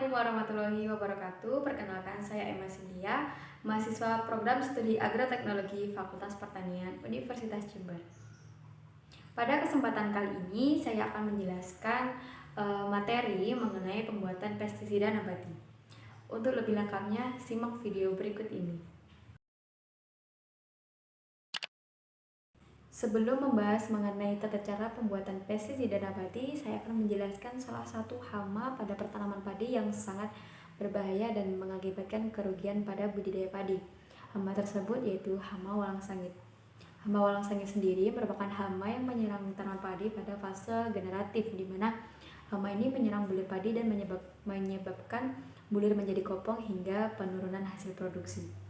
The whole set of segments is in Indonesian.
Assalamualaikum warahmatullahi wabarakatuh. Perkenalkan, saya Emma Cynthia, mahasiswa program studi agroteknologi Fakultas Pertanian Universitas Jember. Pada kesempatan kali ini, saya akan menjelaskan materi mengenai pembuatan pestisida nabati. Untuk lebih lengkapnya, simak video berikut ini. Sebelum membahas mengenai tata cara pembuatan pestisida nabati, saya akan menjelaskan salah satu hama pada pertanaman padi yang sangat berbahaya dan mengakibatkan kerugian pada budidaya padi. Hama tersebut yaitu hama walang sangit. Hama walang sangit sendiri merupakan hama yang menyerang tanaman padi pada fase generatif, di mana hama ini menyerang bulir padi dan menyebabkan bulir menjadi kopong hingga penurunan hasil produksi.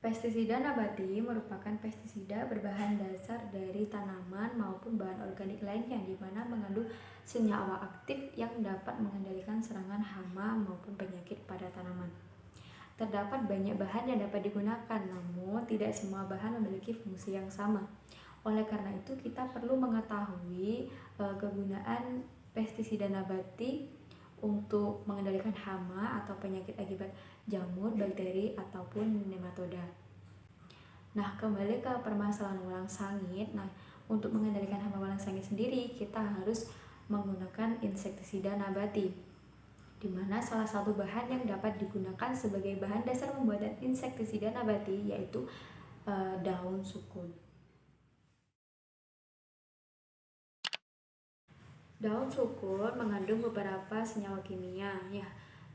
Pestisida nabati merupakan pestisida berbahan dasar dari tanaman maupun bahan organik lainnya, di mana mengandung senyawa aktif yang dapat mengendalikan serangan hama maupun penyakit pada tanaman. Terdapat banyak bahan yang dapat digunakan, namun tidak semua bahan memiliki fungsi yang sama. Oleh karena itu, kita perlu mengetahui kegunaan pestisida nabati untuk mengendalikan hama atau penyakit akibat jamur, bakteri, ataupun nematoda. Nah, kembali ke permasalahan walang sangit. Nah, untuk mengendalikan hama walang sangit sendiri, kita harus menggunakan insektisida nabati, di mana salah satu bahan yang dapat digunakan sebagai bahan dasar pembuatan insektisida nabati yaitu daun sukun. Daun sukun mengandung beberapa senyawa kimia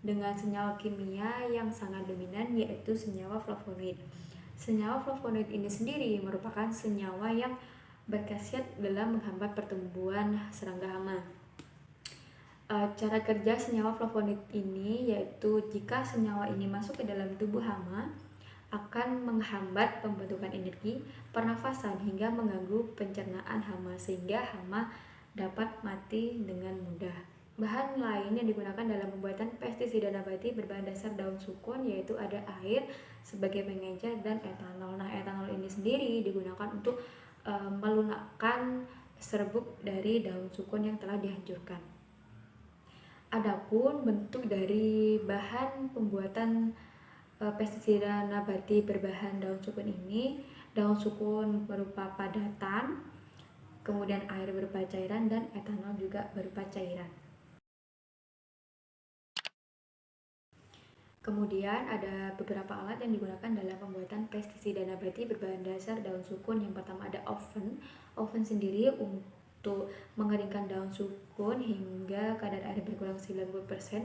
dengan senyawa kimia yang sangat dominan yaitu senyawa flavonoid. Senyawa flavonoid ini sendiri merupakan senyawa yang berkhasiat dalam menghambat pertumbuhan serangga hama. Cara kerja senyawa flavonoid ini yaitu jika senyawa ini masuk ke dalam tubuh hama akan menghambat pembentukan energi pernafasan hingga mengganggu pencernaan hama sehingga hama dapat mati dengan mudah. Bahan lain yang digunakan dalam pembuatan pestisida nabati berbahan dasar daun sukun yaitu ada air sebagai pengencer dan etanol. Nah, etanol ini sendiri digunakan untuk melunakkan serbuk dari daun sukun yang telah dihancurkan. Adapun bentuk dari bahan pembuatan pestisida nabati berbahan daun sukun ini, daun sukun berupa padatan, kemudian air berupa cairan, dan etanol juga berupa cairan. Kemudian ada beberapa alat yang digunakan dalam pembuatan pestisida nabati berbahan dasar daun sukun. Yang pertama ada oven. Oven sendiri untuk mengeringkan daun sukun hingga kadar air berkurang 90%.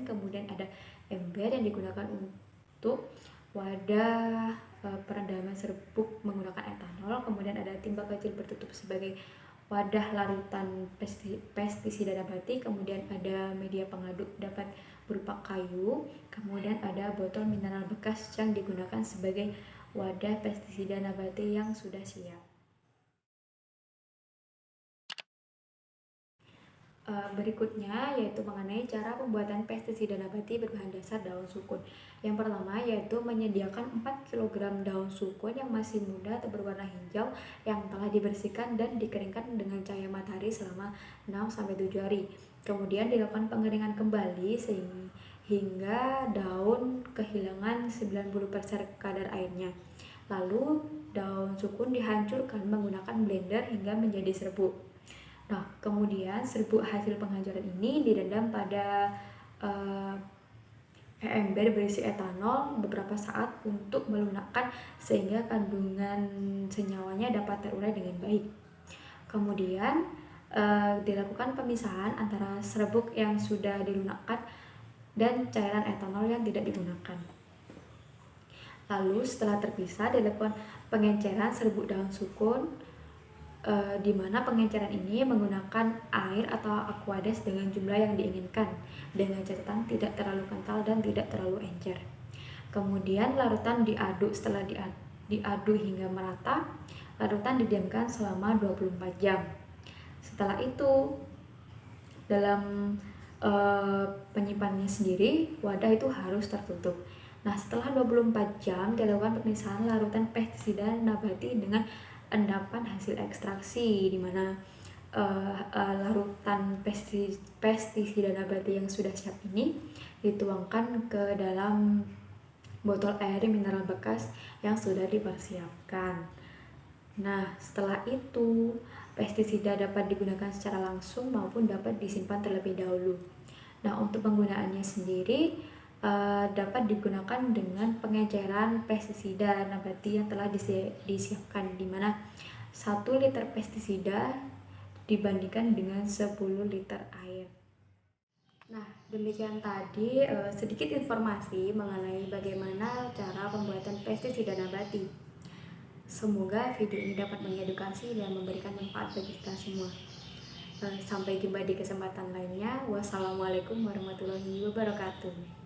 Kemudian ada ember yang digunakan untuk wadah perendaman serbuk menggunakan etanol. Kemudian ada timba kecil bertutup sebagai wadah larutan pestisida nabati. Kemudian ada media pengaduk dapat berupa kayu. Kemudian ada botol mineral bekas yang digunakan sebagai wadah pestisida nabati yang sudah siap. Berikutnya yaitu mengenai cara pembuatan pestisida nabati berbahan dasar daun sukun. Yang pertama yaitu menyediakan 4 kg daun sukun yang masih muda atau berwarna hijau yang telah dibersihkan dan dikeringkan dengan cahaya matahari selama 6-7 hari. Kemudian dilakukan pengeringan kembali hingga daun kehilangan 90% kadar airnya. Lalu daun sukun dihancurkan menggunakan blender hingga menjadi serbuk. Nah, kemudian serbuk hasil penghancuran ini direndam pada ember berisi etanol beberapa saat untuk melunakkan sehingga kandungan senyawanya dapat terurai dengan baik. Kemudian dilakukan pemisahan antara serbuk yang sudah dilunakkan dan cairan etanol yang tidak digunakan. Lalu setelah terpisah dilakukan pengenceran serbuk daun sukun, di mana pengenceran ini menggunakan air atau aqueous dengan jumlah yang diinginkan dengan catatan tidak terlalu kental dan tidak terlalu encer. Kemudian larutan diaduk. Setelah diaduk hingga merata, larutan didiamkan selama 24 jam. Setelah itu dalam penyimpanannya sendiri, wadah itu harus tertutup. Nah, setelah 24 jam dilakukan pemisahan larutan pestisida nabati dengan endapan hasil ekstraksi, di mana larutan pestisida nabati yang sudah siap ini dituangkan ke dalam botol air mineral bekas yang sudah dipersiapkan. Nah, setelah itu pestisida dapat digunakan secara langsung maupun dapat disimpan terlebih dahulu. Nah, untuk penggunaannya sendiri dapat digunakan dengan pengecaran pestisida nabati yang telah disiapkan, di mana 1 liter pestisida dibandingkan dengan 10 liter air. Nah, demikian tadi sedikit informasi mengenai bagaimana cara pembuatan pestisida nabati. Semoga video ini dapat mengedukasi dan memberikan manfaat bagi kita semua. Sampai jumpa di kesempatan lainnya. Wassalamualaikum warahmatullahi wabarakatuh.